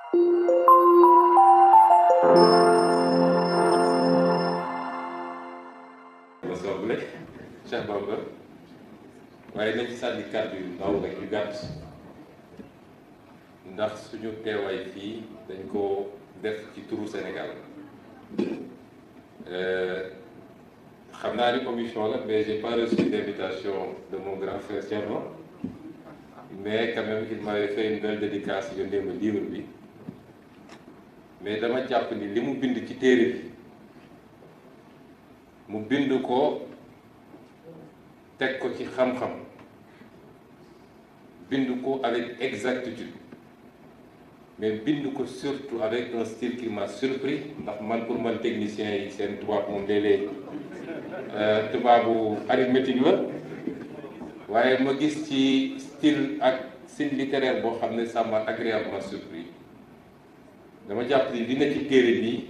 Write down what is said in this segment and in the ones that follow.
Assemblée Cheikh Bamba waaye nañ ci sànni kàddu yu ndaw rek yu gàtt ndax suñu teewaay fii dañ ko def ci turu Sénégal xam naa ni commission la mais j'ai pas reçu d'invitation de mon grand frère Thierno mais quand même il m'avait fait une belle dédicace yónnee ma livre bi mais dama jàpp ni li mu bind ci téere bi mu bind ko teg ko ci xam-xam bind ko avec exactitude mais bind ko surtout avec un style qui m'a surpris ndax man pour man technicien yi seen tubaab moom léeg-léeg tubaabu arithmétique la waaye ma gis ci style ak style littéraire boo xam ne ça m'a agréablement surpris dama jàpp ni li na ci téere bi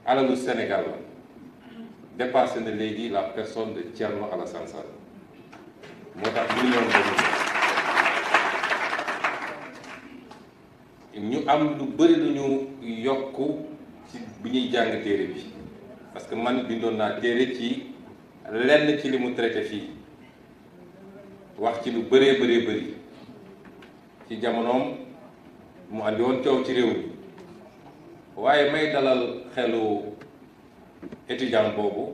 alalu Sénégal la dépassé na léegi la personne de Thierno Alassane Sall moo tax ñu am lu bëri lu ñu yokk ci bi ñuy jàng téere bi parce que man bindoon naa téere ci lenn ci li mu traité fii wax ci lu bëree bëri ci jamonoom mu andi woon coow ci réew mi waaye may dalal xelu étudiant boobu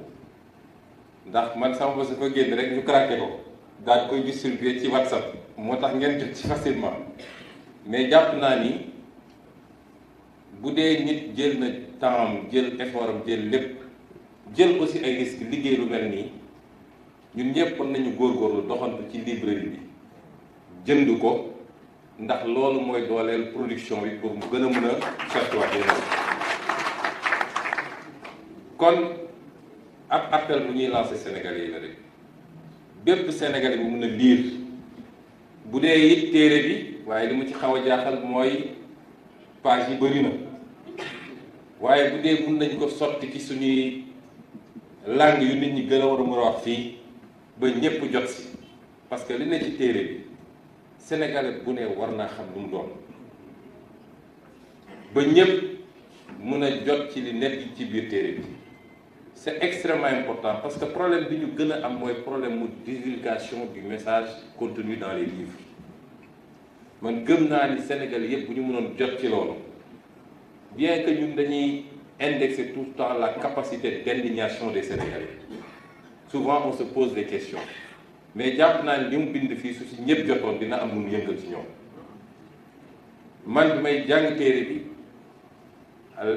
ndax man sama bos ko génn rek ñu craqué ko daal koy distribuer ci WhatsApp moo tax ngeen jot ci facilement mais jàpp naa ni bu dee nit jël na temps jël effort am jël lépp jël aussi ay risques liggéey lu mel nii ñun ñëpp mën nañu góorgóorlu doxantu ci librairie bi jënd ko ndax loolu mooy dooleel production bi pour mu gën a mën a sottiwaat yeneen kon ab appel bu ñuy lancer Sénégalais yi la rek bépp Sénégalais bu mën a lire bu dee it téere bi waaye li mu ci xaw a jaaxal mooy page yi bëri na waaye bu dee mën nañ ko sotti ci suñuy langue yu nit ñi gën a war a mën a wax fii ba ñépp jot si parce que li ne ci téere bi Sénégalais bu ne war naa xam lu mu doon ba ñépp mën a jot ci li nekk ci biir téere bi c'est extrêmement important parce que problème bi ñu gën a am mooy problème mu divulgation du message contenu dans les livres man gëm naa ni Sénégal yëpp bu ñu mënoon jot ci loolu bien que ñun dañuy indexer tout le temps la capacité d'indignation des Sénégalais souvent on se pose des questions mais jàpp naa ni li mu bind fii su ci ñëpp jotoon dina am lu mu yëngal ci ñoom man bi may jàng téere bi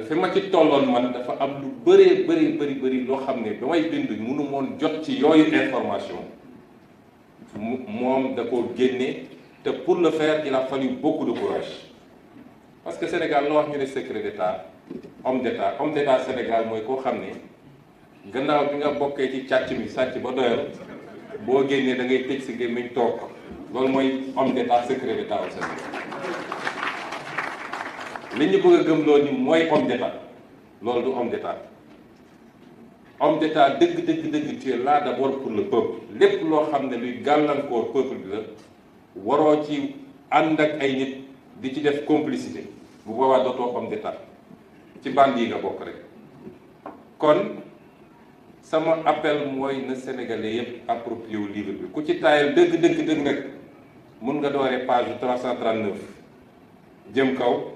fi ma ci tolloon man dafa am lu bëri loo xam ne ba may bind mënu moon jot ci yooyu information moom da ko génne te pour le faire il a fallu beaucoup de courage parce que Sénégal loo wax ñu ne secret d'état homme d'état Sénégal mooy koo xam ne gannaaw bi nga bokkee ci càcc mi sàcc ba doyal boo génnee da ngay tëj si gémmiñ toog loolu mooy homme d'état secret d'état au Sénégal li ñu bëgg a gëm loolu ni mooy homme d'état loolu du homme d'état dëgg tu es là d'abord pour le peuple lépp loo xam ne luy gàllankoor peuple bi la waroo ci ànd ak ay nit di ci def complicité bu boobaa dootoo homme d'état ci bande yi nga bokk rek kon sama appel mooy na Sénégalais yépp approprié wu livre bi ku ci taayal dëgg nag mun nga dooree page 339 jëm kaw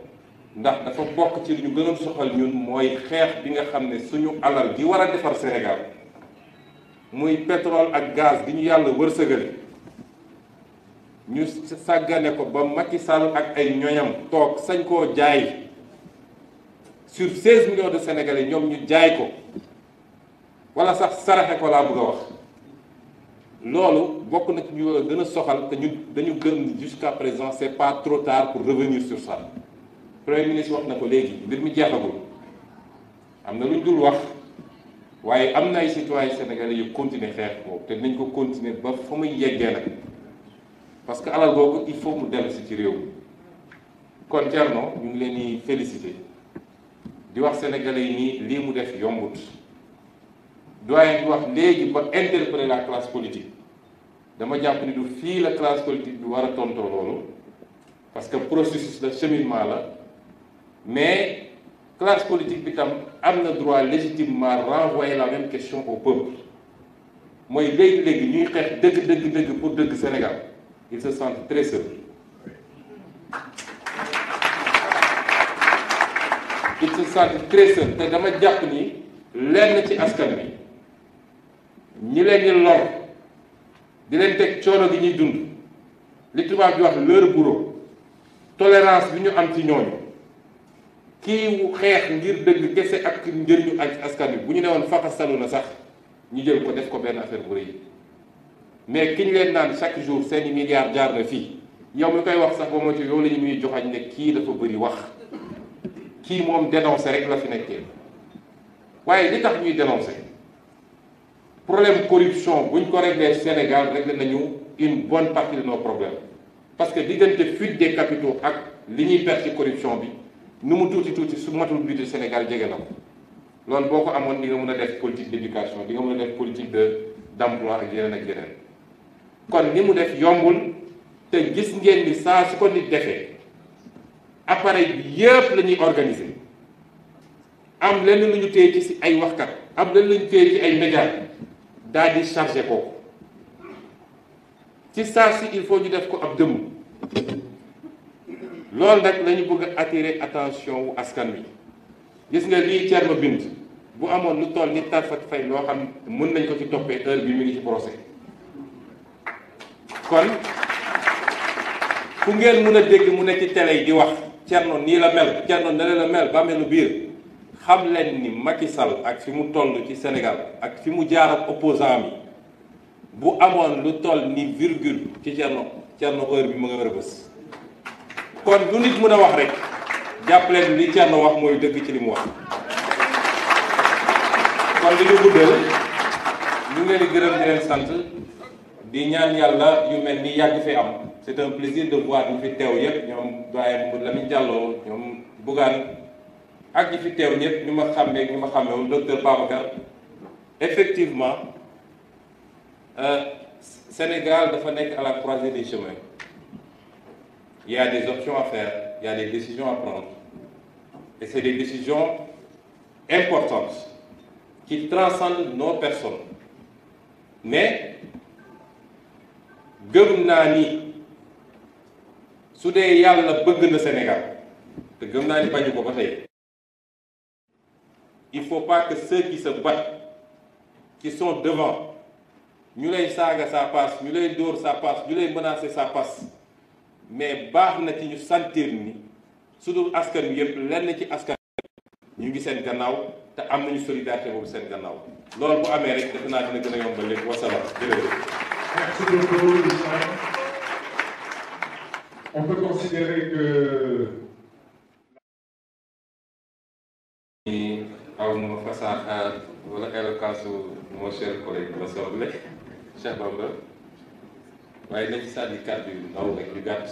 ndax dafa bokk ci li ñu gënoon soxal ñun mooy xeex bi nga xam ne suñu alal gi war a defar Sénégal muy pétrole ak gaz gi ñu yàlla wërsëgale ñu sàggane ko ba Macky Sall ak ay ñoñam toog sañ koo jaay sur 16 millions de Sénégalais ñoom ñu jaay ko wala sax saraxe ko laa bëgg a wax loolu bokk na ci ñu gën a soxal te ñu dañu gën jusqu'à présent c'est pas trop tard pour revenir sur ça Premier ministre wax na ko léegi mbir mi jeexagul am na lu ñu dul wax waaye am na ay citoyens sénégalais yu continuer xeex boobu te nañ ko continuer ba fa muy yeggee nag parce que alal boobu il faut mu dellu si ci réew mi kon Thierno ñu ngi leen di féliciter di wax sénégalais yi nii lii mu def yombut doyen di wax léegi ba interpeller la classe politique dama jàpp ni du fii la classe politique bi war a tontoo loolu parce que processus de cheminement la mais classe politique bi tam am na droit légitimement renvoyer la même question au peuple mooy léegi ñuy xeex dëgg pour dëgg Sénégal ils se sentent très seuls. ils se sentent très seuls te dama jàpp ni lenn ci askan bi ñi leen di lor di leen teg coono gi ñuy dund li tubaab di wax leur bourreau tolérance bi ñu am ci ñooñu kii xeex ngir dëgg kese ak njëriñu ak askan bi bu ñu ne woon faxasalu na sax ñu jël ko def ko benn affaire bu rëy mais ki ñu leen naan chaque jour seeni milliards jaar na fii yow mi koy wax sax ba moytu yow la ñu muy joxañ ne kii dafa bëri wax kii moom dénoncé rek la fi nekkee waaye li tax ñuy dénoncé problème corruption buñ ko réglé Sénégal réglé nañu une bonne partie de nos problèmes parce que diggante fuite des capitaux ak li ñuy perte ci corruption bi nu mu tuuti su matul budget Sénégal jege na ko loolu boo ko amoon di nga mën a def politique d'éducation di nga mën a def politique d'emploi ak yeneen kon ni mu def yombul te gis ngeen ni saa su ko nit defee appareil bi yëpp la ñuy organiser am lenn lu ñu téye ci si ay waxkat am lenn lu ñu téye ci ay médias daal di chargé ko ci saa si il faut ñu def ko ab dëmm loolu nag la ñu bëgg a attirer attention wu askan wi gis nga lii Thierno bind bu amoon lu toll ni tarfat fay loo xam mën nañ ko ci toppee heure bi mi ngi ci procès kon fu ngeen mën a dégg mu ne ci télé yi di wax Thierno nii la mel Thierno nele la mel ba melu biir xam leen ni Macky Sall ak fi mu toll ci Sénégal ak fi mu jaar ak opposant mi bu amoon lu toll ni virgule ci Thierno heure bi mu nga rëbës kon lu nit mën a wax rek jàpp leen li Thierno wax mooy dëgg ci li mu wax kon li ñu guddal ñu ngi leen di gërëm di leen sant di ñaan yàlla yu mel ni yàgg fi am c'est un plaisir de voir ñu fi teew yëpp ñoom doyen Lamine Diallo ñoom Bougane ak ñi fi teew ñëpp ñu ma xàmmee ñu ma xàmmewul docteur Babacar effectivement Sénégal dafa nekk à la croisée des chemins il y a des options à faire il y a des décisions à prendre et c'est des décisions importantes qui transcendent nos personnes mais gëm naa ni su dee yàlla bëgg na Sénégal te gëm naa ni bañu ko ba tey il faut pas que ceux qui se battent qui sont devant ñu lay saaga ça passe ñu lay dóor ça passe ñu lay menacer ça passe mais baax na ci ñu sentir ni su dul askan wi yëpp lenn ci askan ñu ngi seen gannaaw te am nañu solidarité boobu seen gannaaw loolu bu amee rek defe naa dina gën a yombal lépp wasalaam jërëjëf. Merci beaucoup, Lucien. On peut considérer que... awma fasaxa wala éloquence mon cher collègue la soble Cheikh Bamba waaye nañ ci sànni kàddu yu ndaw rek yu gàtt